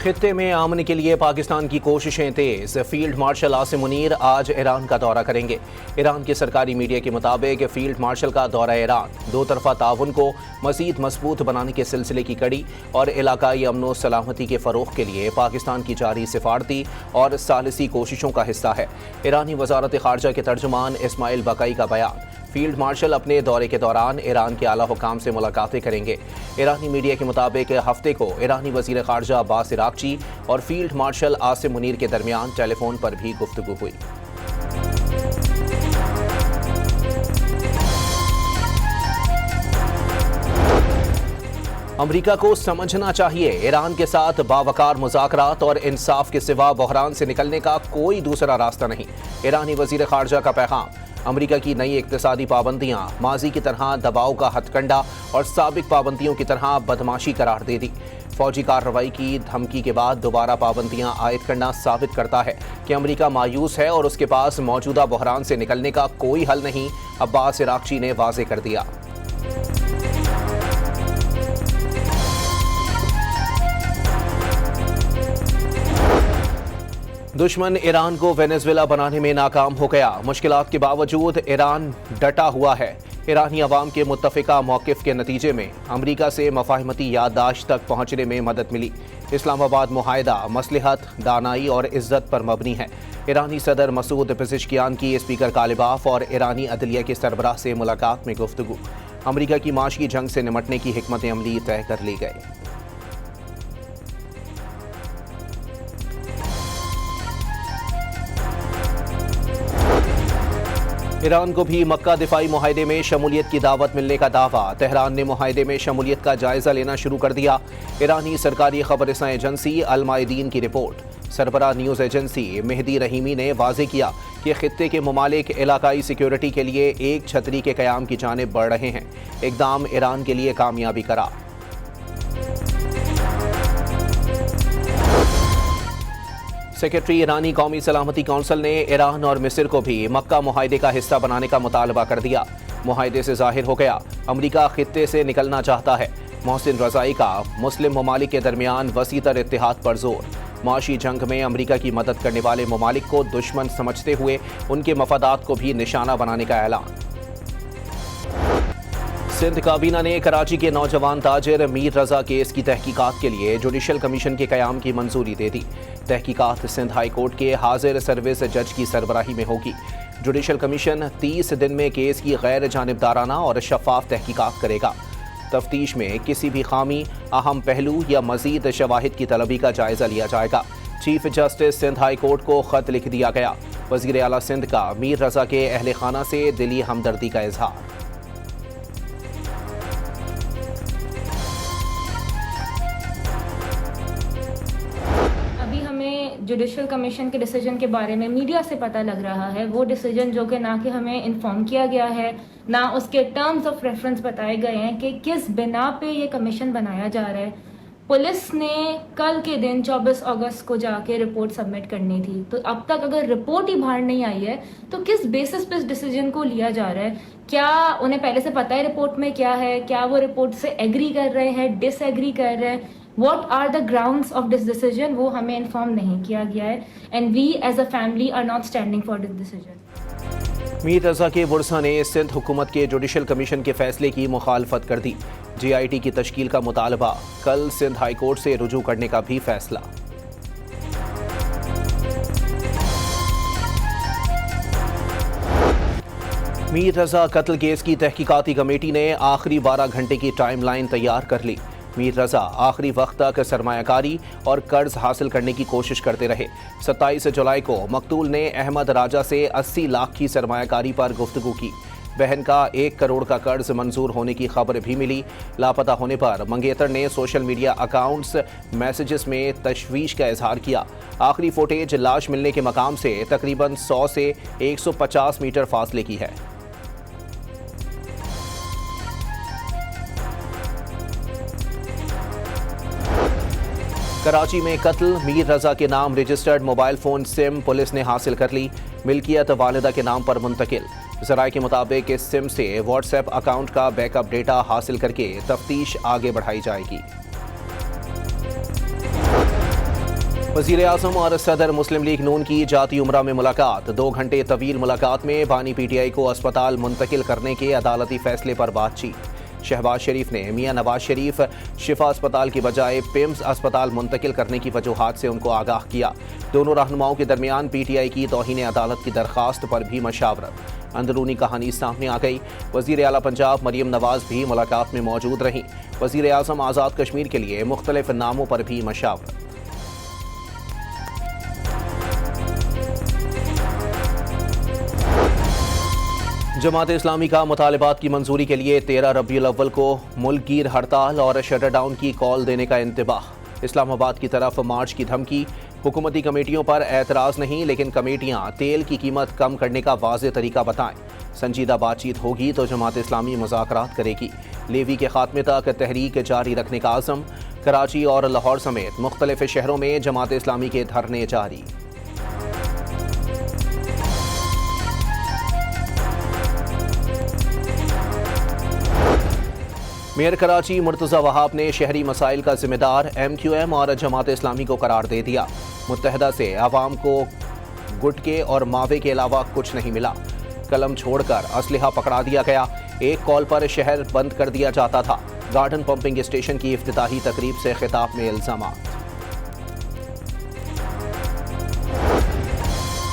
खित्ते में आमने के लिए पाकिस्तान की कोशिशें तेज। फील्ड मार्शल आसिम मुनीर आज ईरान का दौरा करेंगे। ईरान के सरकारी मीडिया के मुताबिक फील्ड मार्शल का दौरा ईरान दो तरफा ताउन को मजीद मजबूत बनाने के सिलसिले की कड़ी और इलाकाई अमन सलामती के फ़रोग़ के लिए पाकिस्तान की जारी सिफारती और सालिसी कोशिशों का हिस्सा है। ईरानी वजारत ख़ारजा के तर्जुमान इस्माइल बकाई का बयान। फील्ड मार्शल अपने दौरे के दौरान ईरान के आला हुकाम से मुलाकातें करेंगे। ईरानी मीडिया के मुताबिक हफ्ते को ईरानी वज़ीर ख़ारजा अब्बास इराक़ची और फील्ड मार्शल आसिम मुनीर के दरमियान टेलीफोन पर भी गुफ्तगू हुई। अमरीका को समझना चाहिए, ईरान के साथ बावकार मुज़ाकरात और इंसाफ के सिवा बहरान से निकलने का कोई दूसरा रास्ता नहीं। ईरानी वज़ीर ख़ारजा का पैगाम। अमरीका की नई इक़्तिसादी पाबंदियां माजी की तरह दबाव का हथकंडा और साबिक पाबंदियों की तरह बदमाशी करार दे दी। फौजी कार्रवाई की धमकी के बाद दोबारा पाबंदियां आयद करना साबित करता है कि अमरीका मायूस है और उसके पास मौजूदा बहरान से निकलने का कोई हल नहीं, अब्बास इराक़ची ने वाज़े कर दिया। दुश्मन ईरान को वेनेजुएला बनाने में नाकाम हो गया। मुश्किलात के बावजूद ईरान डटा हुआ है। ईरानी अवाम के मुत्तफ़िका मौक़िफ़ के नतीजे में अमरीका से मफ़ाहमती याददाश्त तक पहुँचने में मदद मिली। इस्लामाबाद मुआहदा मसलहत, दानाई और इज़्ज़त पर मबनी है। ईरानी सदर मसूद पेज़ेश्कियान की स्पीकर कालिबाफ और ईरानी अदलिया के सरबराह से मुलाकात में गुफ्तगू। अमरीका की माशी जंग से निमटने की हिकमत अमली तय कर ली गई। ईरान को भी मक्का दिफाई मुआहदे में शमूलियत की दावत मिलने का दावा। तेहरान ने मुआहदे में शमूलियत का जायजा लेना शुरू कर दिया। ईरानी सरकारी खबररसां एजेंसी अल मायदीन की रिपोर्ट। सरबराह न्यूज़ एजेंसी मेहदी रहीमी ने वाज़े किया कि खित्ते के ममालिक इलाकाई सिक्योरिटी के लिए एक छतरी के क़याम की जानिब बढ़ रहे हैं। इक़दाम ईरान के लिए कामयाबी करार। सेक्रेटरी ईरानी कौमी सलामती कौंसिल ने ईरान और मिस्र को भी मक्का मुआहदे का हिस्सा बनाने का मुतालबा कर दिया। मुआहदे से जाहिर हो गया अमरीका खित्ते से निकलना चाहता है। मोहसिन रज़ाई का मुस्लिम ममालिक के दरमियान वसीतर इत्तेहाद पर जोर। माशी जंग में अमरीका की मदद करने वाले ममालिक को दुश्मन समझते हुए उनके मफादात को भी निशाना बनाने का ऐलान। सिंध काबीना ने कराची के नौजवान ताजिर मीर रजा केस की तहकीकात के लिए जुडिशल कमीशन के क़याम की मंजूरी दे दी। तहकीकात सिंध हाई कोर्ट के हाजिर सर्विस जज की सरबराही में होगी। जुडिशल कमीशन 30 दिन में केस की गैर जानिबदाराना और शफाफ तहकीकात करेगा। तफ्तीश में किसी भी खामी, अहम पहलू या मजीद शवाहिद की तलबी का जायजा लिया जाएगा। Chief justice Sindh high court को खत लिख दिया गया। वज़ीर आला सिंध का मीर रजा के अहले खाना से दिली हमदर्दी का इजहार। जुडिशल कमीशन के डिसीजन के बारे में मीडिया से पता लग रहा है, वो डिसीजन जो कि ना कि हमें इन्फॉर्म किया गया है, ना उसके टर्म्स ऑफ रेफरेंस बताए गए हैं कि किस बिना पे ये कमीशन बनाया जा रहा है। पुलिस ने कल के दिन 24 अगस्त को जाके रिपोर्ट सबमिट करनी थी, तो अब तक अगर रिपोर्ट ही बाहर नहीं आई है तो किस बेसिस पे इस डिसीजन को लिया जा रहा है? क्या उन्हें पहले से पता है रिपोर्ट में क्या है? क्या वो रिपोर्ट से एग्री कर रहे हैं, डिसएग्री कर रहे हैं? What are the grounds of this decision? वो हमें इन्फॉर्म नहीं किया गया है and we as a family are not standing for this decision. Mir रजा के वर्सा ने सिंध हुकूमत के जुडिशल कमीशन के फैसले की मुखालफत कर दी। GIT की तश्कील का मुतालबा, कल सिंध हाई कोर्ट से रुजू करने का भी फैसला। मीर रजा कत्ल केस की तहकीकाती कमेटी ने आखिरी 12 घंटे की टाइमलाइन तैयार कर ली। मीर रजा आखिरी वक्त तक सरमायाकारी और कर्ज हासिल करने की कोशिश करते रहे। 27 जुलाई को मकतूल ने अहमद राजा से 80 लाख की सरमायाकारी पर गुफ्तगू की। बहन का 1 करोड़ का कर्ज मंजूर होने की खबर भी मिली। लापता होने पर मंगेतर ने सोशल मीडिया अकाउंट्स मैसेजेस में तशवीश का इजहार किया। आखिरी फुटेज लाश मिलने के मकाम से तकरीबन 100 से 150 मीटर फासले की है। कराची में कत्ल, मीर रजा के नाम registered mobile phone SIM police ने हासिल कर ली। मिल्कियत वालिदा के नाम पर मुंतकिल। ज़राए के मुताबिक इस सिम से व्हाट्सएप अकाउंट का बैकअप डेटा हासिल करके तफ्तीश आगे बढ़ाई जाएगी। वज़ीर आज़म और सदर मुस्लिम लीग नून की जाती उमरा में मुलाकात। 2 घंटे तवील मुलाकात में बानी PTI को अस्पताल मुंतकिल करने के अदालती फैसले पर बातचीत। शहबाज शरीफ ने मियां नवाज शरीफ शिफा अस्पताल की बजाय पिम्स अस्पताल मुंतकिल करने की वजूहात से उनको आगाह किया। दोनों रहनुमाओं के दरमियान PTI की तौहीन अदालत की दरख्वास्त पर भी मशावरत। अंदरूनी कहानी सामने आ गई। वज़ीर आला पंजाब मरियम नवाज भी मुलाकात में मौजूद रहीं। वज़ीर आज़म आज़ाद कश्मीर के लिए मुख्तलिफ नामों पर भी मशावरत। जमात इस्लामी का मुतालिबात की मंजूरी के लिए 13 रबीउल अव्वल को मुल्कगीर हड़ताल और शटर डाउन की कॉल देने का इंतबाह। इस्लामाबाद की तरफ मार्च की धमकी। हुकूमती कमेटियों पर एतराज़ नहीं, लेकिन कमेटियां तेल की कीमत कम करने का वाज़ेह तरीका बताएं। संजीदा बातचीत होगी तो जमात इस्लामी मुज़ाकरात करेगी। लेवी के खात्मे तक तहरीक जारी रखने का आज़म। कराची और लाहौर समेत मुख्तलिफ शहरों में जमात इस्लामी के धरने जारी। मेयर कराची मुर्तज़ा वहाब ने शहरी मसाइल का जिम्मेदार MQM और जमात इस्लामी को करार दे दिया। मुत्तहदा से आवाम को गुटके और मावे के अलावा कुछ नहीं मिला। कलम छोड़कर असलहा पकड़ा दिया गया। एक कॉल पर शहर बंद कर दिया जाता था। गार्डन पंपिंग स्टेशन की इफ्तिताही तकरीब से खिताब में इल्जामात।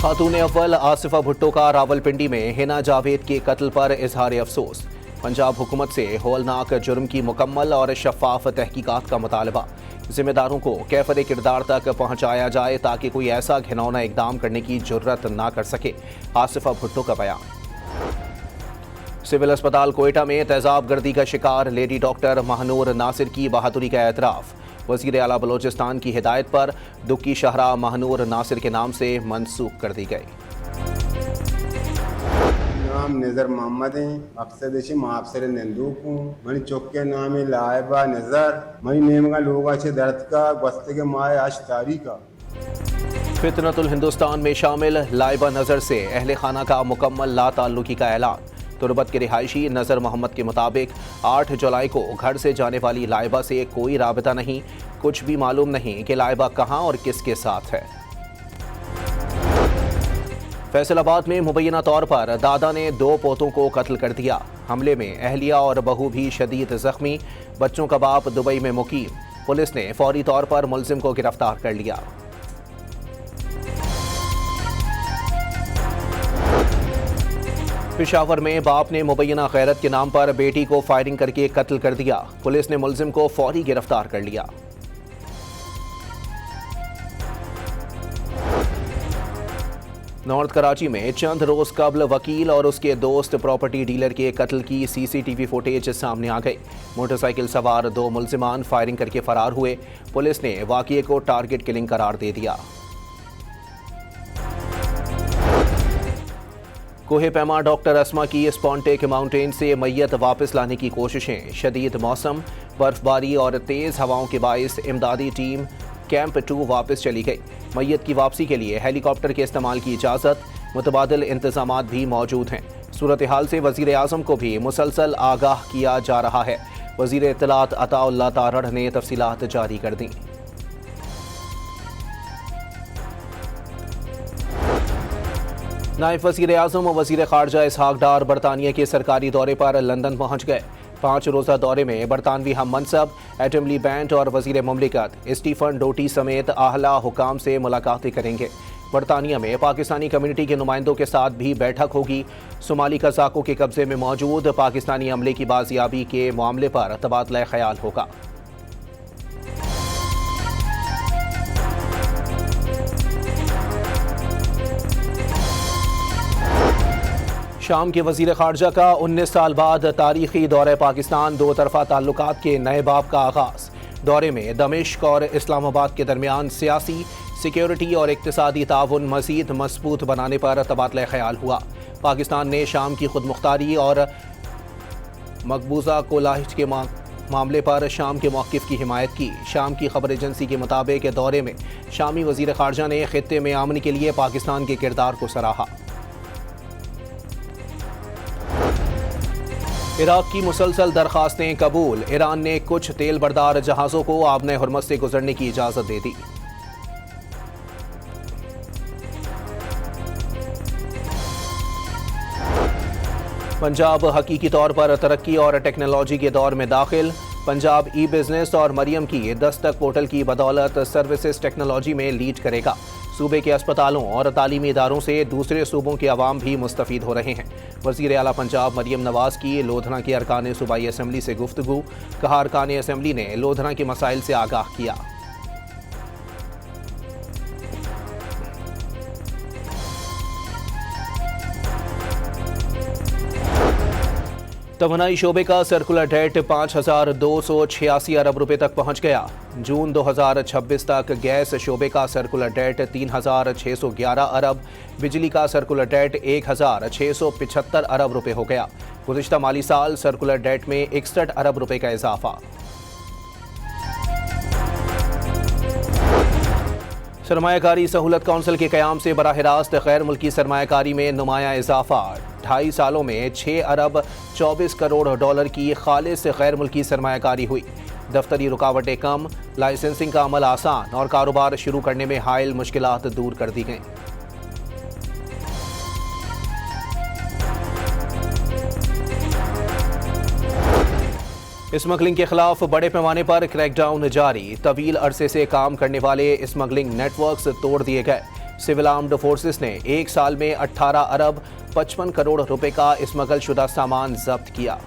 खातून अव्वल आसिफा भुट्टो का रावलपिंडी में हिना जावेद के कत्ल पर इजहार अफसोस। पंजाब हुकूमत से होलनाक जुर्म की मुकम्मल और शफाफ तहकीकात का मुतालबा। जिम्मेदारों को कैफरे किरदार तक पहुँचाया जाए ताकि कोई ऐसा घिनौना इकदाम करने की जुर्रत ना कर सके। आसिफा भुट्टो का बयान। सिविल अस्पताल कोयटा में तेजाब गर्दी का शिकार लेडी डॉक्टर महानूर नासिर की बहादुरी का एतराफ़। वज़ीर आला बलोचिस्तान की हिदायत पर दुक्की शाहरा महानूर नासिर के नाम से मनसूख कर दी गई। नाम नज़र मोहम्मद है, अक्सर माफसर नंदूक हूँ। मनी चौके नाम लाइबा नज़र मनी नेम का लोग अच्छे दर्द का बस्ते के माए आज तारीख का। फितनतुल हिंदुस्तान में शामिल लाइबा नज़र से अहले खाना का मुकम्मल ला ताल्लुकी का ऐलान। तुरबत के रिहायशी नज़र मोहम्मद के मुताबिक 8 जुलाई को घर से जाने वाली लाइबा से कोई राबता नहीं। कुछ भी मालूम नहीं कि लाइबा कहाँ और किसके साथ है। फैसलाबाद में मुबैना तौर पर दादा ने 2 पोतों को कत्ल कर दिया। हमले में अहलिया और बहू भी शदीद जख्मी। बच्चों का बाप दुबई में मुकीम। पुलिस ने फौरी तौर पर मुलजिम को गिरफ्तार कर लिया। पेशावर में बाप ने मुबैना गैरत के नाम पर बेटी को फायरिंग करके कत्ल कर दिया। पुलिस ने मुलजिम को फौरी गिरफ्तार कर लिया। नॉर्थ कराची में चंद रोज कबल वकील और उसके दोस्त प्रॉपर्टी डीलर के कत्ल की CCTV फुटेज सामने आ गई। मोटरसाइकिल सवार 2 मुलजिमान फायरिंग करके फरार हुए। पुलिस ने वाक़ये को टारगेट किलिंग करार दे दिया। कोहे पैमा डॉक्टर अस्मा की स्पॉन्टेक माउंटेन से मैयत वापस लाने की कोशिशें। शदीद मौसम, बर्फबारी और तेज़ हवाओं के बाइस इमदादी टीम कैंप 2 वापस चली गई। मैयत की वापसी के लिए हेलीकॉप्टर के इस्तेमाल की इजाज़त। मुतबादिल इंतजामात भी मौजूद हैं। सूरत हाल से वज़ीर आज़म को भी मुसलसल आगाह किया जा रहा है। वज़ीर इत्तलात अताउल्लाह तारड़ ने तफसीलात जारी कर दी। नायब वज़ीर आज़म और वज़ीर ख़ारजा इसहाक डार बरतानिया के सरकारी दौरे पर लंदन पहुँच गए। 5 रोज़ा दौरे में बरतानवी हम मनसब एटमली बैंड और वज़ीर मुमलिकत स्टीफन डोटी समेत आला हुकाम से मुलाकातें करेंगे। बरतानिया में पाकिस्तानी कम्युनिटी के नुमाइंदों के साथ भी बैठक होगी। सोमाली कज़ाकों के कब्जे में मौजूद पाकिस्तानी अमले की बाजियाबी के मामले पर तबादला ख्याल होगा। शाम के वज़ीर ख़ारजा का 19 साल बाद तारीख़ी दौरे पाकिस्तान। 2 तरफ़ा ताल्लुकात के नए बाब का आगाज़। दौरे में दमिश्क और इस्लामाबाद के दरमियान सियासी, सिक्योरिटी और इक़्तिसादी ताउन मज़ीद मज़बूत बनाने पर तबादला ख्याल हुआ। पाकिस्तान ने शाम की खुद मुख्तारी और मकबूजा कोलाहिज के मामले पर शाम के मौक़िफ़ की हिमायत की। शाम की खबर एजेंसी के मुताबिक दौरे में शामी वज़ीर ख़ारजा ने ख़ित्ते में अमन के लिए पाकिस्तान के किरदार को सराहा। इराक़ की मुसलसल दरख्वास्तें कबूल। ईरान ने कुछ तेल बरदार जहाज़ों को आबने हुर्मत से गुजरने की इजाज़त दे दी। पंजाब हकीकी तौर पर तरक्की और टेक्नोलॉजी के दौर में दाखिल। पंजाब ई बिजनेस और मरियम की दस्तक पोर्टल की बदौलत सर्विसेज टेक्नोलॉजी में लीड करेगा। सूबे के अस्पतालों और तालीमी इदारों से दूसरे सूबों के अवाम भी मुस्तफीद हो रहे हैं। वज़ीर आला पंजाब मरियम नवाज की लोधना की अरकान सूबाई असम्बली से गुफ्तगू। कहा, अरकान असम्बली ने लोधना के मसाइल से आगाह किया। तवानाई शोबे का सर्कुलर डेट 5,286 अरब रुपए तक पहुंच गया। जून 2026 तक गैस शोबे का सर्कुलर डेट 3,611 अरब, बिजली का सर्कुलर डेट 1,675 अरब रुपए हो गया। गुज़िश्ता माली साल सर्कुलर डेट में 61 अरब रुपए का इजाफा। सरमायाकारी सहूलत काउंसिल के क़याम से बराह रास्त गैर मुल्की सरमायाकारी में नुमाया इजाफा। 2.5 सालों में 6 अरब 24 करोड़ डॉलर की खालिस गैर मुल्की सरमायाकारी हुई। दफ्तरी रुकावटें कम, लाइसेंसिंग का अमल आसान और कारोबार शुरू करने में हायल मुश्किलात दूर कर दी गईं। स्मगलिंग के खिलाफ बड़े पैमाने पर क्रैकडाउन जारी। तवील अरसे से काम करने वाले स्मगलिंग नेटवर्क्स तोड़ दिए गए। सिविल आर्म्ड फोर्सेस ने 1 साल में 18 अरब 55 करोड़ रुपए का स्मगल शुदा सामान जब्त किया।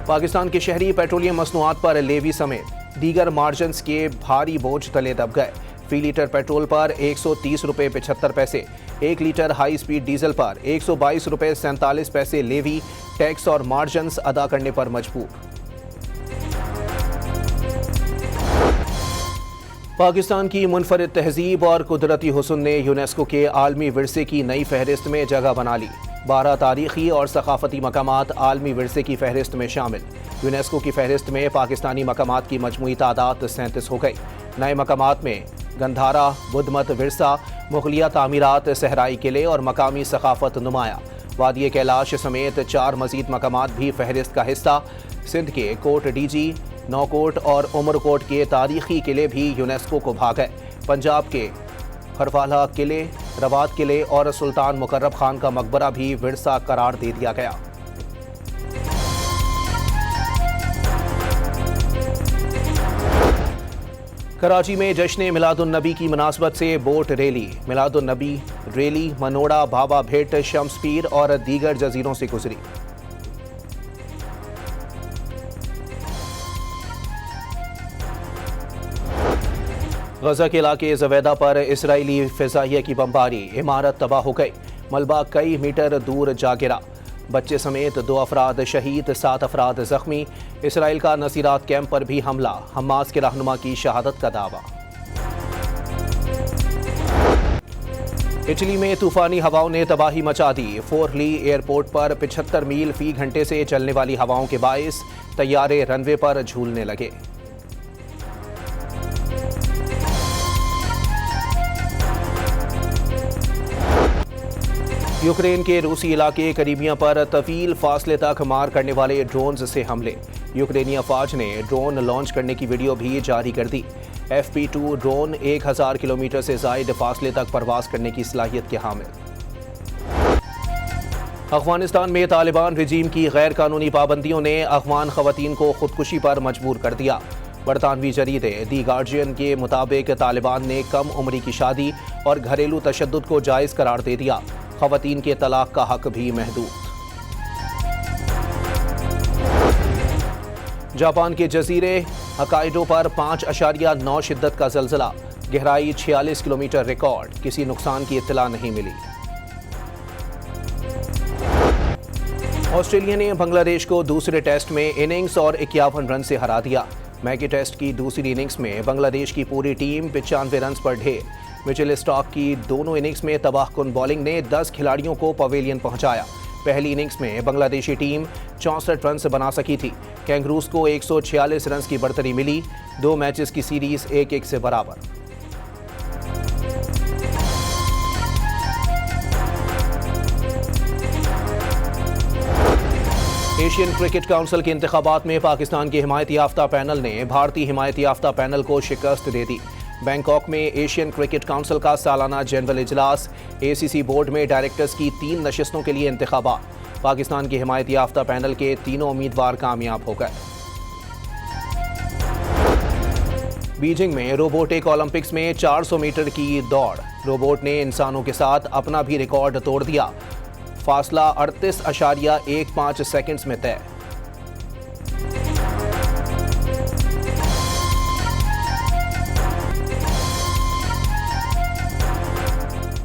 पाकिस्तान के शहरी पेट्रोलियम मसनूआत पर लेवी समेत दीगर मार्जिन्स के भारी बोझ तले दब गए। फी लीटर पेट्रोल पर 130 रुपये 75 पैसे, 1 लीटर हाई स्पीड डीजल पर 122 रुपये 47 पैसे लेवी, टैक्स और मार्जिन्स अदा करने पर मजबूर। पाकिस्तान की मुनफरिद तहजीब और कुदरती हुस्न ने यूनेस्को के आलमी विरसे की नई फहरिस्त में जगह बना ली। 12 तारीखी और सकाफती मकामात आलमी विरसे की फहरिस्त में शामिल। यूनेस्को की फहरिस्त में पाकिस्तानी मकामात की मजमूई तादाद 37 हो गई। नए मकामात में गंधारा, बुद्धमत विरसा, मुगलिया तामीरात, सहराई किले और मकामी सकाफत नुमाया। वादी कैलाश समेत 4 मजीद मकामात भी फहरिस्त का हिस्सा। सिंध के कोट डीजी, नौकोट और उमरकोट के तारीखी किले भी यूनेस्को को भागे। पंजाब के खरवाला किले, रवात किले और सुल्तान मुकर्रब खान का मकबरा भी विरसा करार दे दिया गया। कराची में जश्न मिलादुन्नबी की मुनासबत से बोट रैली। मिलादुन्नबी रैली मनोड़ा, बाबा भेट, शम्सपीर और दीगर जजीरों से गुजरी। गजा के इलाके जवेदा पर इसराइली फिजाइया की बमबारी, इमारत तबाह हो गई। मलबा कई मीटर दूर जा गिरा। बच्चे समेत 2 अफराद शहीद, 7 अफराद जख्मी। इसराइल का नसीरात कैंप पर भी हमला, हमास के रहनुमा की शहादत का दावा। इटली में तूफानी हवाओं ने तबाही मचा दी। फोरली एयरपोर्ट पर 75 मील फी घंटे से चलने वाली हवाओं के बायस तैयारे रनवे पर झूलने लगे। यूक्रेन के रूसी इलाके करीबिया पर तवील फासले तक मार करने वाले ड्रोन्स से हमले। यूक्रेनी अफवाज ने ड्रोन लॉन्च करने की वीडियो भी जारी कर दी। FP2 ड्रोन 1000 किलोमीटर से जायद फासले तक परवास करने की सलाहियत के हामिल। अफगानिस्तान में तालिबान रिजीम की गैर कानूनी पाबंदियों ने अफगान खवातीन को खुदकुशी पर मजबूर कर दिया। बरतानवी जरीदे दी गार्जियन के मुताबिक तालिबान ने कम उम्री की शादी और घरेलू तशद्दुद को जायज़ करार दे दिया। खवातीन के तलाक का हक भी महदूद। जापान के जजीरे हकाइडो पर 5.9 शिद्दत का जल्जला, गहराई 46 किलोमीटर रिकॉर्ड, किसी नुकसान की इत्तला नहीं मिली। ऑस्ट्रेलिया ने बांग्लादेश को दूसरे टेस्ट में इनिंग्स और 51 रन से हरा दिया। मैकी टेस्ट की दूसरी इनिंग्स में बांग्लादेश की पूरी टीम 95 रन पर ढेर। मिचेल स्टार्क की दोनों इनिंग्स में तबाहकुन बॉलिंग ने 10 खिलाड़ियों को पवेलियन पहुंचाया। पहली इनिंग्स में बांग्लादेशी टीम 64 रन बना सकी थी। कैंगरूज को 146 रन की बढ़तरी मिली। 2 मैचेस की सीरीज 1-1 से बराबर। एशियन क्रिकेट काउंसिल के इंतखाबात में पाकिस्तान के हिमायत याफ्ता पैनल ने भारतीय हिमायत याफ्ता पैनल को शिकस्त दे दी। बैंकॉक में एशियन क्रिकेट काउंसिल का सालाना जनरल इजलास, ACC बोर्ड में डायरेक्टर्स की 3 नशिस्तों के लिए इंतखाबात। पाकिस्तान की हिमायत याफ्ता पैनल के तीनों उम्मीदवार कामयाब हो गए। बीजिंग में रोबोटिक ओलंपिक्स में 400 मीटर की दौड़, रोबोट ने इंसानों के साथ अपना भी रिकॉर्ड तोड़ दिया। फासला 38.15 सेकंड्स में तय।